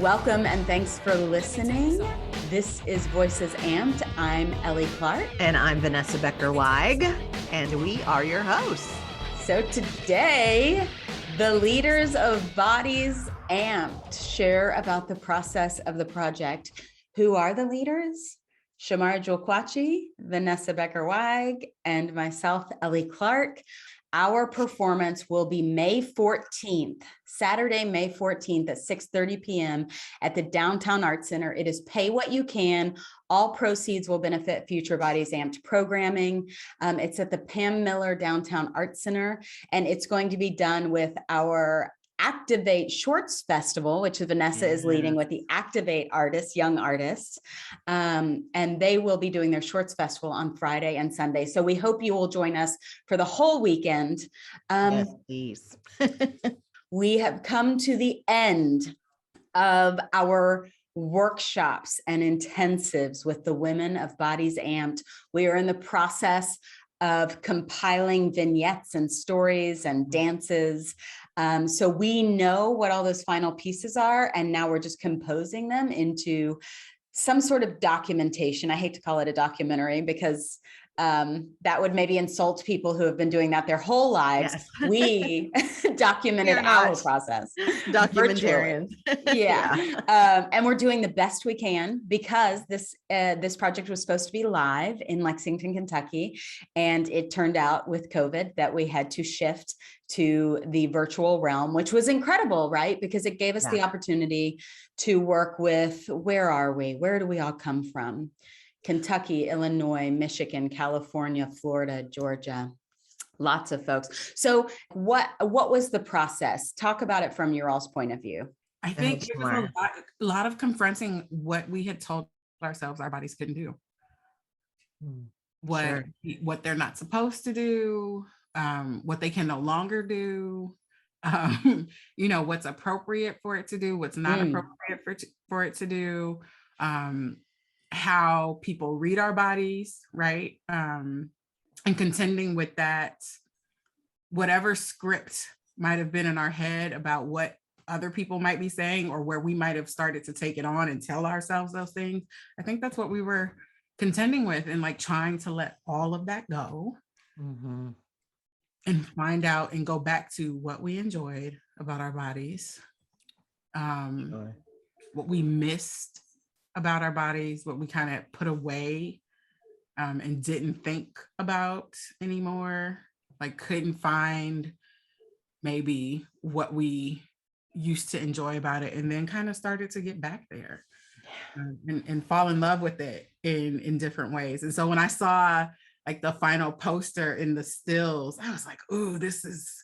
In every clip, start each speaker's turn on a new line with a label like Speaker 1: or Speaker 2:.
Speaker 1: Welcome and thanks for listening. This is Voices Amped. I'm Ellie Clark.
Speaker 2: And I'm Vanessa Becker-Weig, and we are your hosts.
Speaker 1: So today, the leaders of Bodies Amped share about the process of the project. Who are the leaders? Shamara Julquachi, Vanessa Becker-Weig, and myself, Ellie Clark. Our performance will be May 14th, Saturday, May 14th at 6:30 p.m. at the Downtown Arts Center. It is pay what you can. All proceeds will benefit Future Bodies Amped programming. It's at the Pam Miller Downtown Arts Center, and it's going to be done with our Activate Shorts Festival, which Vanessa is leading with the Activate artists, young artists. And they will be doing their Shorts Festival on Friday and Sunday. So we hope you will join us for the whole weekend.
Speaker 2: Yes, please.
Speaker 1: We have come to the end of our workshops and intensives with the women of Bodies Amped. We are in the process of compiling vignettes and stories and dances. So we know what all those final pieces are, and now we're just composing them into some sort of documentation. I hate to call it a documentary because that would maybe insult people who have been doing that their whole lives. Yes. We documented our process.
Speaker 2: Documentarians.
Speaker 1: And we're doing the best we can because this project was supposed to be live in Lexington, Kentucky. And it turned out with COVID that we had to shift to the virtual realm, which was incredible, right? Because it gave us the opportunity to work with, where are we? Where do we all come from? Kentucky, Illinois, Michigan, California, Florida, Georgia, lots of folks. So what was the process? Talk about it from your all's point of view.
Speaker 3: I think it was a lot of confronting what we had told ourselves our bodies couldn't do. What they're not supposed to do, what they can no longer do, what's appropriate for it to do, what's not appropriate for it to do, how people read our bodies, right? And contending with that, whatever script might have been in our head about what other people might be saying or where we might have started to take it on and tell ourselves those things. I think that's what we were contending with, and like trying to let all of that go and find out and go back to what we enjoyed about our bodies, what we missed about our bodies, what we kind of put away and didn't think about anymore, like couldn't find maybe what we used to enjoy about it, and then kind of started to get back there and fall in love with it in different ways. And so when I saw like the final poster in the stills, I was like, ooh, this is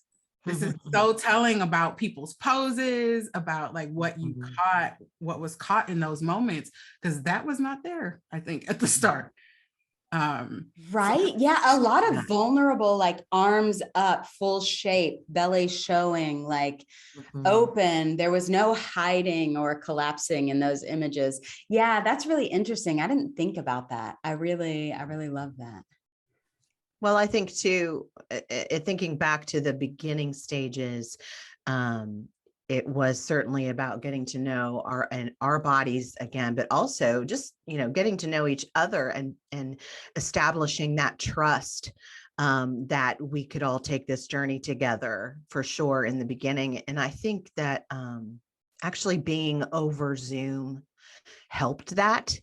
Speaker 3: so telling about people's poses, about like what you caught, what was caught in those moments, because that was not there, I think, at the start.
Speaker 1: Right. Yeah. A lot of vulnerable, like arms up, full shape, belly showing, like open. There was no hiding or collapsing in those images. Yeah, that's really interesting. I didn't think about that. I really love that.
Speaker 2: Well, I think too, thinking back to the beginning stages, it was certainly about getting to know our bodies again, but also just, getting to know each other and establishing that trust that we could all take this journey together for sure in the beginning. And I think that actually being over Zoom helped that.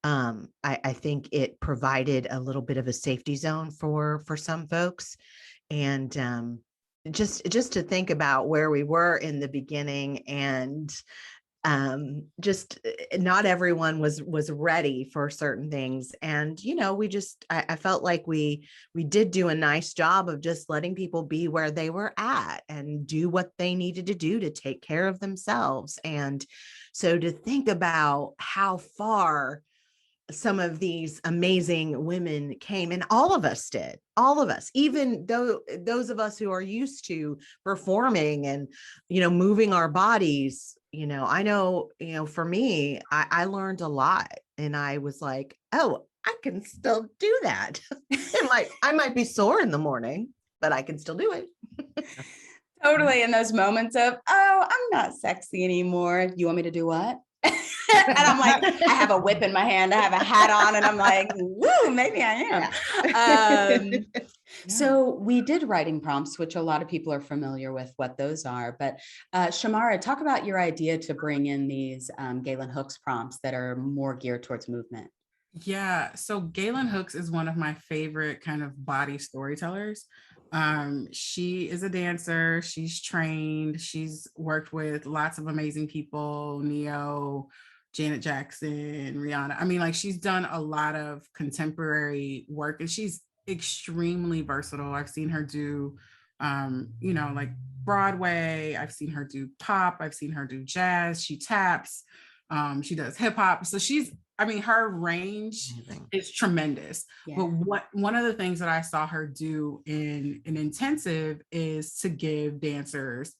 Speaker 2: I think it provided a little bit of a safety zone for some folks, and just to think about where we were in the beginning, and just not everyone was ready for certain things, and I felt like we did do a nice job of just letting people be where they were at and do what they needed to do to take care of themselves. And so to think about how far some of these amazing women came, and all of us did, even though those of us who are used to performing and, moving our bodies, I know, for me, I learned a lot, and I was like, oh, I can still do that. I might be sore in the morning, but I can still do it.
Speaker 1: Totally in those moments of, oh, I'm not sexy anymore. You want me to do what? And I'm like, I have a whip in my hand, I have a hat on, and I'm like, woo, maybe I am. So we did writing prompts, which a lot of people are familiar with what those are. But Shamara, talk about your idea to bring in these Galen Hooks prompts that are more geared towards movement.
Speaker 3: Yeah, so Galen Hooks is one of my favorite kind of body storytellers. She is a dancer, she's trained, she's worked with lots of amazing people, Neo, Janet Jackson, Rihanna. I mean, like, she's done a lot of contemporary work, and she's extremely versatile. I've seen her do, like Broadway. I've seen her do pop. I've seen her do jazz. She taps. She does hip hop. So her range is tremendous. Yeah. But one of the things that I saw her do in an intensive is to give dancers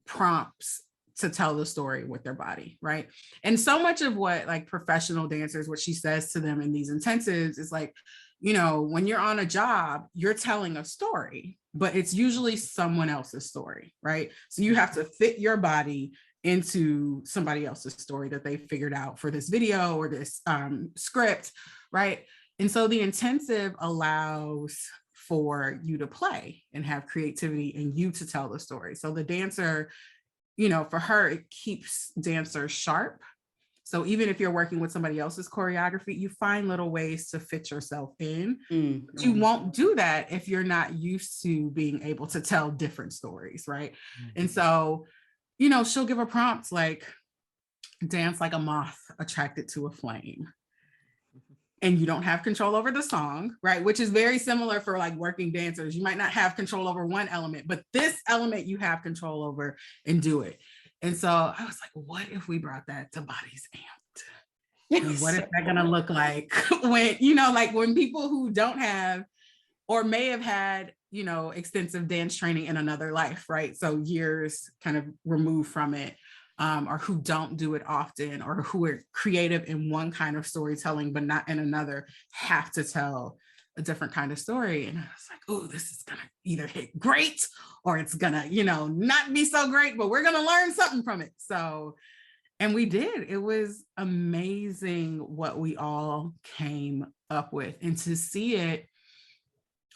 Speaker 3: prompts to tell the story with their body, right? And so much of what, like, professional dancers, what she says to them in these intensives is like, when you're on a job, you're telling a story, but it's usually someone else's story, right? So you have to fit your body into somebody else's story that they figured out for this video or this script, right? And so the intensive allows for you to play and have creativity and you to tell the story. So the dancer, for her, it keeps dancers sharp. So even if you're working with somebody else's choreography, you find little ways to fit yourself in. But you won't do that if you're not used to being able to tell different stories, right? And so, she'll give a prompt like, dance like a moth attracted to a flame. And you don't have control over the song, right? Which is very similar for, like, working dancers. You might not have control over one element, but this element you have control over, and do it. And so I was like, what if we brought that to Bodies Amped? Yes. And what is that gonna look like when, when people who don't have, or may have had, extensive dance training in another life, right? So years kind of removed from it, or who don't do it often, or who are creative in one kind of storytelling, but not in another, have to tell a different kind of story. And I was like, oh, this is gonna either hit great, or it's gonna, not be so great, but we're gonna learn something from it. So, and we did. It was amazing what we all came up with. And to see it,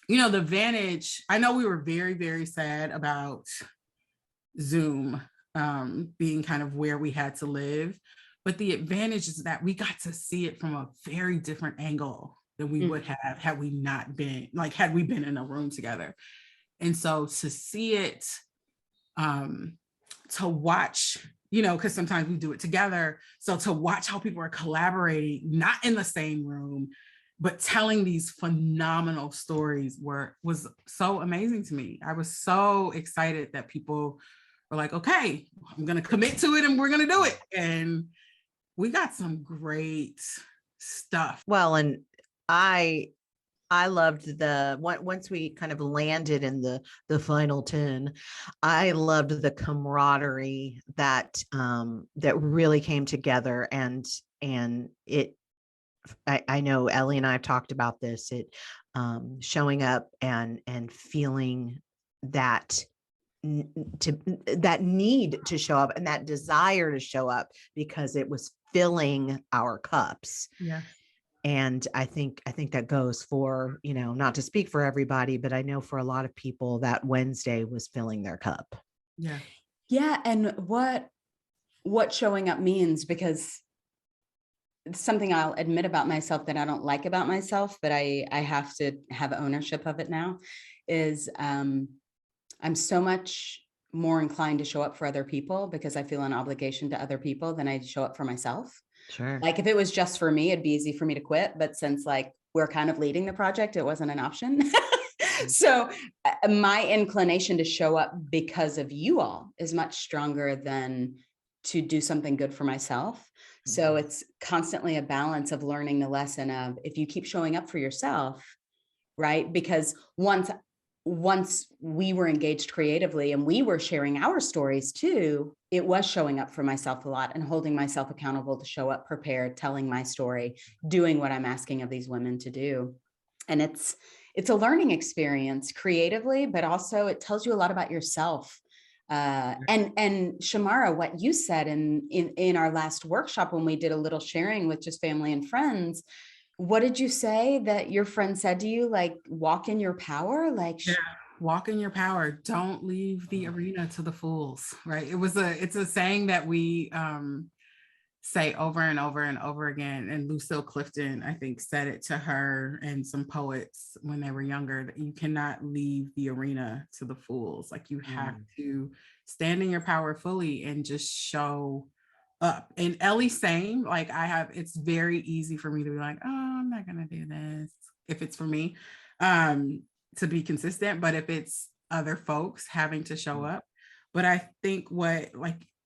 Speaker 3: the Vantage, I know we were very, very sad about Zoom being kind of where we had to live, but the advantage is that we got to see it from a very different angle than we would have had we not been, had we been in a room together. And so to see it, to watch, because sometimes we do it together. So to watch how people are collaborating, not in the same room, but telling these phenomenal stories was so amazing to me. I was so excited that people were like, okay, I'm going to commit to it and we're going to do it. And we got some great stuff.
Speaker 2: Well, and I loved once we kind of landed in the final 10, I loved the camaraderie that really came together, and it, I know Ellie and I have talked about this, it showing up and feeling that need to show up and that desire to show up, because it was filling our cups.
Speaker 3: Yeah.
Speaker 2: And I think that goes for, not to speak for everybody, but I know for a lot of people that Wednesday was filling their cup.
Speaker 3: Yeah.
Speaker 1: Yeah. And what showing up means, because it's something I'll admit about myself that I don't like about myself, but I have to have ownership of it now, is I'm so much more inclined to show up for other people because I feel an obligation to other people than I show up for myself.
Speaker 2: Sure.
Speaker 1: Like, if it was just for me, it'd be easy for me to quit. But since, like, we're kind of leading the project, it wasn't an option. So my inclination to show up because of you all is much stronger than to do something good for myself. So it's constantly a balance of learning the lesson of, if you keep showing up for yourself, right? Because once we were engaged creatively and we were sharing our stories too, it was showing up for myself a lot and holding myself accountable to show up prepared, telling my story, doing what I'm asking of these women to do. And it's a learning experience creatively, but also it tells you a lot about yourself, And Shamara, what you said in our last workshop when we did a little sharing with just family and friends, what did you say that your friend said to you? Like, walk in your power? Like,
Speaker 3: yeah, walk in your power. Don't leave the arena to the fools, right? It's a saying that we say over and over and over again. And Lucille Clifton, I think, said it to her and some poets when they were younger, that you cannot leave the arena to the fools. Like, you have to stand in your power fully and just show up. And Ellie, same. Like, it's very easy for me to be like, oh, I'm not gonna do this if it's for me, to be consistent. But if it's other folks having to show up, but I think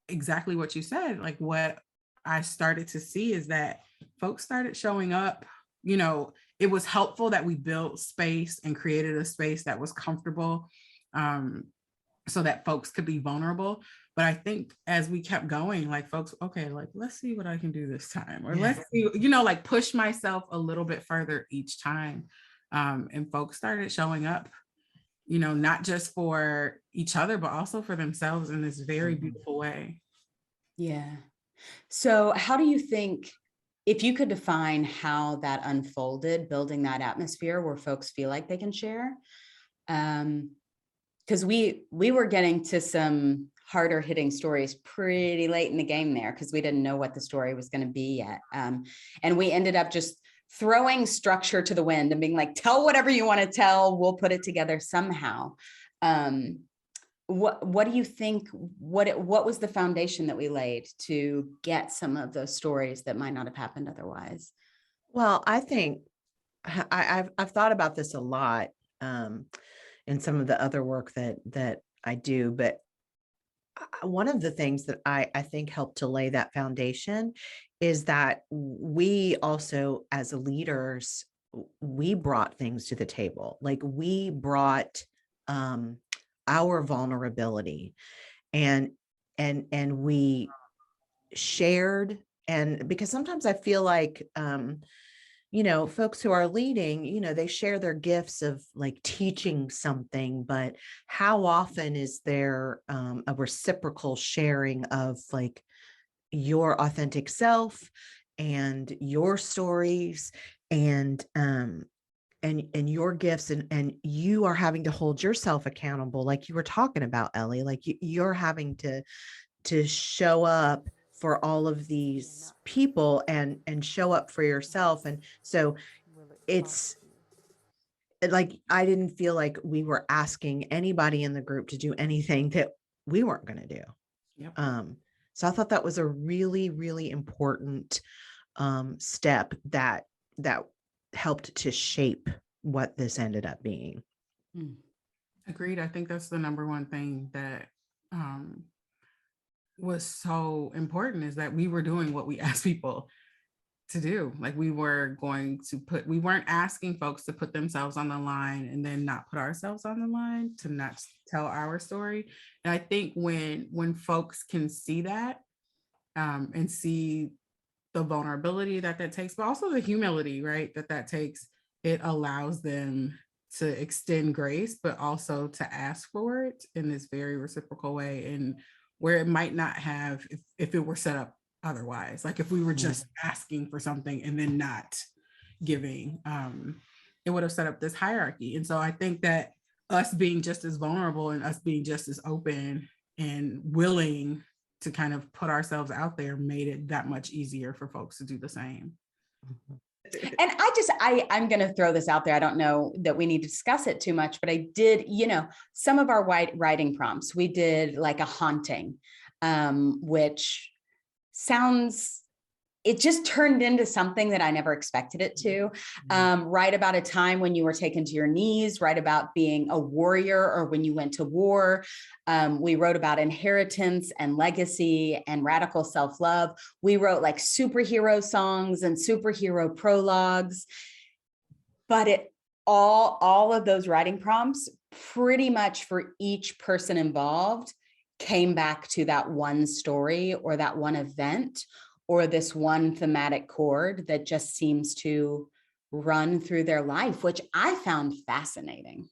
Speaker 3: exactly what you said, like what I started to see is that folks started showing up. It was helpful that we built space and created a space that was comfortable, so that folks could be vulnerable. But I think as we kept going, like, folks, okay, like, let's see what I can do this time, or let's see, like, push myself a little bit further each time. And folks started showing up, not just for each other, but also for themselves in this very beautiful way.
Speaker 1: Yeah. So how do you think, if you could define how that unfolded, building that atmosphere where folks feel like they can share? Because we were getting to some harder hitting stories pretty late in the game there, because we didn't know what the story was going to be yet. And we ended up just throwing structure to the wind and being like, tell whatever you want to tell, we'll put it together somehow. What do you think, what was the foundation that we laid to get some of those stories that might not have happened otherwise?
Speaker 2: Well, I think I've thought about this a lot in some of the other work that I do, but one of the things that I think helped to lay that foundation is that we also, as leaders, we brought things to the table. Like, we brought our vulnerability, and we shared. And because sometimes I feel like folks who are leading, they share their gifts of like teaching something, but how often is there a reciprocal sharing of like your authentic self and your stories and your gifts, and you are having to hold yourself accountable, like you were talking about, Ellie, like you're having to show up for all of these people and show up for yourself. And so it's like, I didn't feel like we were asking anybody in the group to do anything that we weren't going to do.
Speaker 3: Yep.
Speaker 2: So I thought that was a really, really important step that helped to shape what this ended up being.
Speaker 3: Agreed. I think that's the number one thing that was so important, is that we were doing what we asked people to do. Like, we weren't asking folks to put themselves on the line and then not put ourselves on the line, to not tell our story. And I think when folks can see that, and see the vulnerability that takes, but also the humility, right, that takes, it allows them to extend grace, but also to ask for it in this very reciprocal way, and where it might not have if it were set up otherwise. Like, if we were just asking for something and then not giving, it would have set up this hierarchy. And so I think that us being just as vulnerable and us being just as open and willing to kind of put ourselves out there made it that much easier for folks to do the same.
Speaker 1: And I'm going to throw this out there. I don't know that we need to discuss it too much, but I did, some of our writing prompts, we did like a haunting, which sounds, it just turned into something that I never expected it to. Write about a time when you were taken to your knees, write about being a warrior or when you went to war. We wrote about inheritance and legacy and radical self-love. We wrote like superhero songs and superhero prologues, but all of those writing prompts, pretty much for each person involved, came back to that one story or that one event or this one thematic chord that just seems to run through their life, which I found fascinating.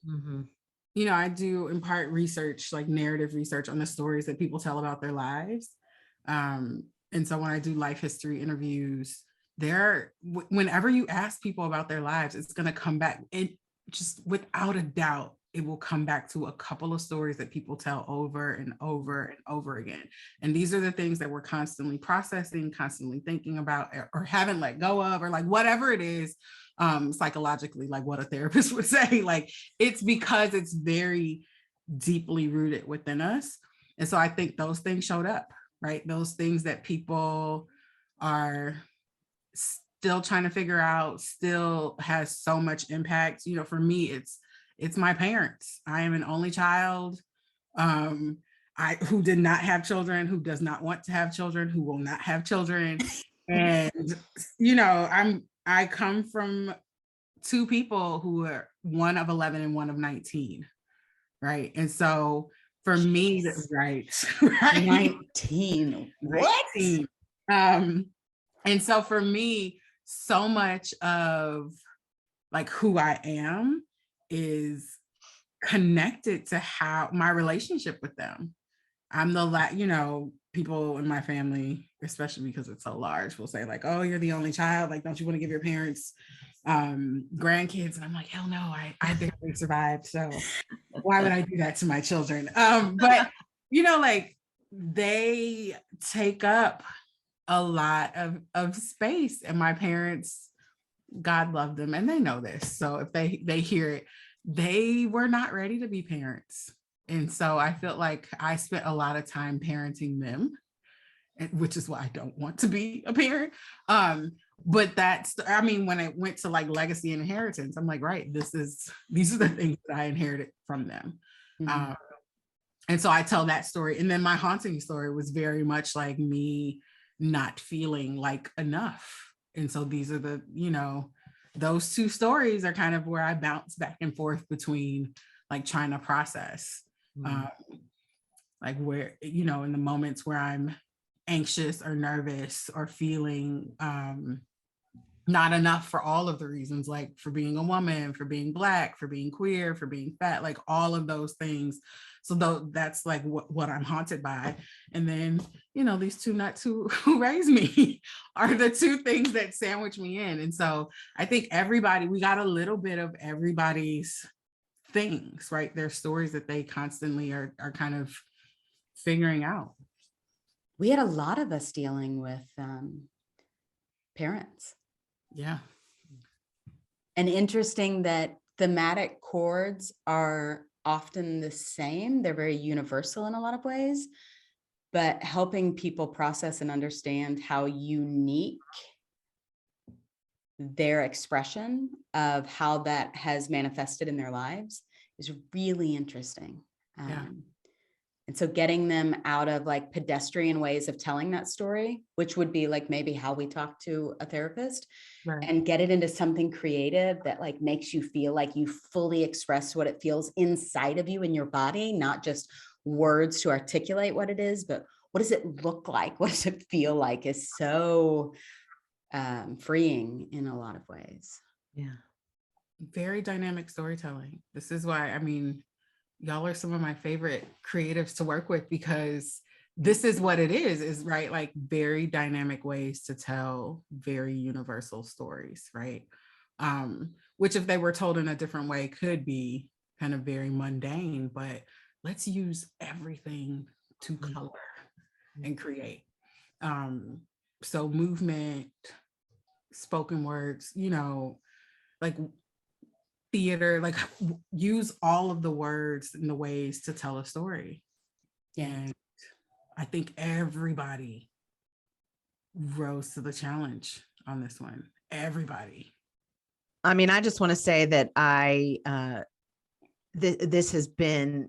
Speaker 3: I do in part research, like narrative research on the stories that people tell about their lives. And so when I do life history interviews, whenever you ask people about their lives, it's going to come back. And just without a doubt, it will come back to a couple of stories that people tell over and over and over again. And these are the things that we're constantly processing, constantly thinking about, or haven't let go of, or like whatever it is, psychologically, like what a therapist would say, like it's because it's very deeply rooted within us. And so I think those things showed up, right? Those things that people are still trying to figure out, still has so much impact. For me, it's my parents. I am an only child, who did not have children, who does not want to have children, who will not have children. And, I come from two people who are one of 11 and one of 19. Right. And so for me, right.
Speaker 1: 19. What?
Speaker 3: 19. And so for me, so much of like who I am is connected to how my relationship with them. I'm people in my family, especially because it's so large, will say like, oh, you're the only child. Like, don't you want to give your parents grandkids? And I'm like, hell no, I barely survived. So why would I do that to my children? But like they take up a lot of space, and my parents, God love them, and they know this. So if they hear it, they were not ready to be parents. And so I felt like I spent a lot of time parenting them, which is why I don't want to be a parent. But when I went to like legacy and inheritance, I'm like, right, these are the things that I inherited from them.
Speaker 1: Mm-hmm.
Speaker 3: And so I tell that story. And then my haunting story was very much like me not feeling like enough. And so these are those two stories are kind of where I bounce back and forth between like trying to process, like where, in the moments where I'm anxious or nervous or feeling not enough for all of the reasons, like for being a woman, for being Black, for being queer, for being fat, like all of those things. So that's like what I'm haunted by. And then, these two nuts who raised me are the two things that sandwich me in. And so I think we got a little bit of everybody's things, right? Their stories that they constantly are kind of figuring out.
Speaker 1: We had a lot of us dealing with parents.
Speaker 3: Yeah.
Speaker 1: And interesting that thematic chords are often the same. They're very universal in a lot of ways, but helping people process and understand how unique their expression of how that has manifested in their lives is really interesting.
Speaker 3: Yeah.
Speaker 1: And so getting them out of like pedestrian ways of telling that story, which would be like maybe how we talk to a therapist,
Speaker 3: Right.
Speaker 1: and get it into something creative that like makes you feel like you fully express what it feels inside of you in your body, not just words to articulate what it is, but what does it look like? What does it feel like is so freeing in a lot of ways.
Speaker 2: Yeah.
Speaker 3: Very dynamic storytelling. This is why, y'all are some of my favorite creatives to work with, because this is what it is right, like very dynamic ways to tell very universal stories, right? Which if they were told in a different way could be kind of very mundane, but let's use everything to color and create. So movement, spoken words, like theater, like use all of the words and the ways to tell a story.
Speaker 1: Yeah.
Speaker 3: And I think everybody rose to the challenge on this one. Everybody.
Speaker 2: I just want to say that this has been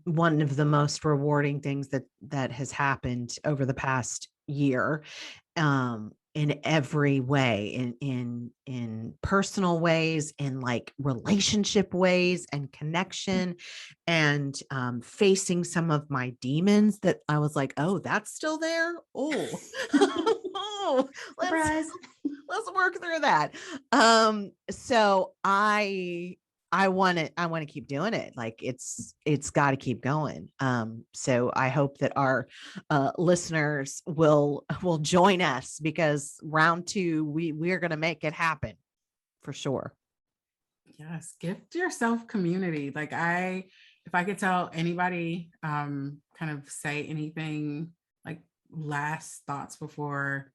Speaker 2: one of the most rewarding things that has happened over the past year, in every way, in personal ways, in like relationship ways and connection, and facing some of my demons that I was like, oh, that's still there. Oh, oh, let's work through that. So I I want to keep doing it. Like it's got to keep going. So I hope that our listeners will join us, because round 2, we are going to make it happen for sure.
Speaker 3: Yes, gift yourself community. Like if I could tell anybody, kind of say anything, like last thoughts before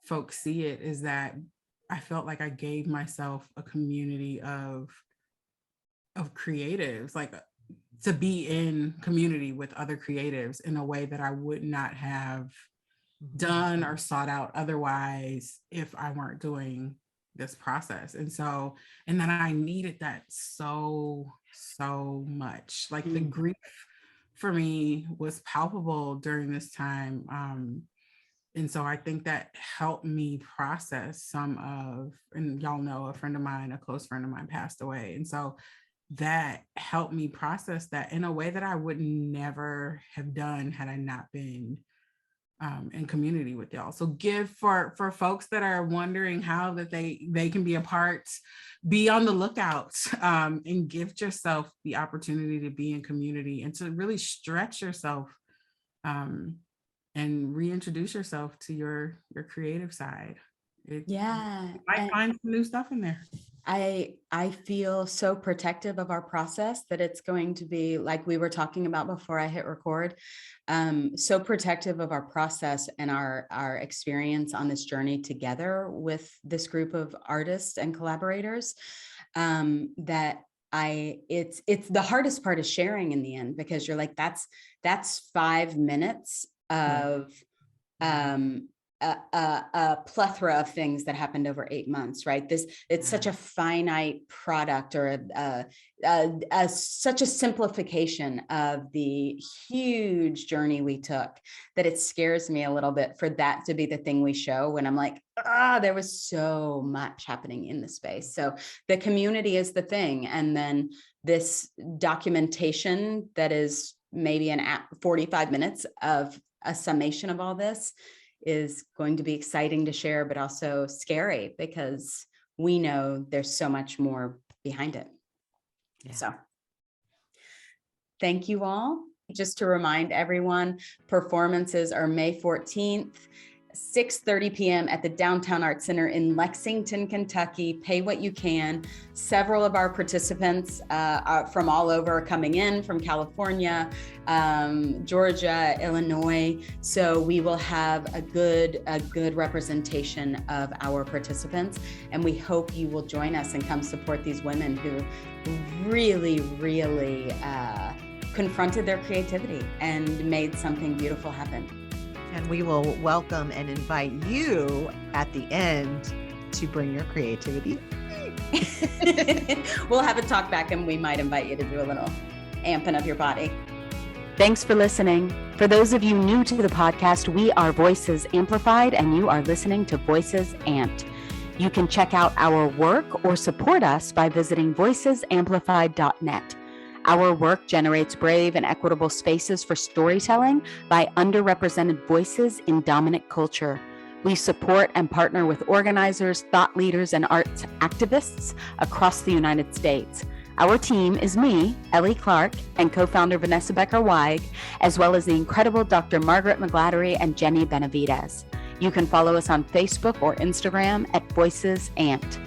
Speaker 3: folks see it, is that I felt like I gave myself a community of creatives, like to be in community with other creatives in a way that I would not have done or sought out otherwise if I weren't doing this process. And then I needed that so much. Like the grief for me was palpable during this time. And so I think that helped me process and y'all know, a close friend of mine passed away. And so that helped me process that in a way that I would never have done had I not been in community with y'all. So give for folks that are wondering how that they can be a part, be on the lookout, and gift yourself the opportunity to be in community and to really stretch yourself, and reintroduce yourself to your creative side. You might find some new stuff in there.
Speaker 1: I feel so protective of our process that it's going to be, like we were talking about before I hit record, so protective of our process and our experience on this journey together with this group of artists and collaborators, that it's the hardest part is sharing in the end, because you're like, that's 5 minutes of a plethora of things that happened over 8 months, right? It's such a finite product, or such a simplification of the huge journey we took, that it scares me a little bit for that to be the thing we show, when I'm like, there was so much happening in the space. So the community is the thing. And then this documentation that is maybe 45 minutes of a summation of all this is going to be exciting to share, but also scary, because we know there's so much more behind it. Yeah. So thank you all. Just to remind everyone, performances are May 14th, 6:30 p.m. at the Downtown Arts Center in Lexington, Kentucky. Pay what you can. Several of our participants are from all over coming in, from California, Georgia, Illinois. So we will have a good representation of our participants, and we hope you will join us and come support these women who really, really confronted their creativity and made something beautiful happen.
Speaker 2: And we will welcome and invite you at the end to bring your creativity.
Speaker 1: We'll have a talk back, and we might invite you to do a little amping of your body. Thanks for listening. For those of you new to the podcast, we are Voices Amplified, and you are listening to Voices Amped. You can check out our work or support us by visiting voicesamplified.net. Our work generates brave and equitable spaces for storytelling by underrepresented voices in dominant culture. We support and partner with organizers, thought leaders, and arts activists across the United States. Our team is me, Ellie Clark, and co-founder Vanessa Becker-Weig, as well as the incredible Dr. Margaret McGladdery and Jenny Benavides. You can follow us on Facebook or Instagram at Voices Amped.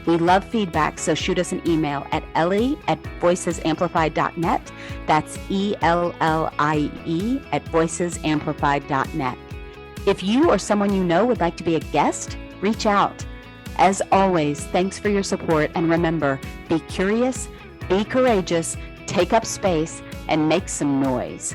Speaker 1: We love feedback, so shoot us an email at ellie@voicesamplified.net. That's ELLIE@voicesamplified.net. If you or someone you know would like to be a guest, reach out. As always, thanks for your support, and remember, be curious, be courageous, take up space, and make some noise.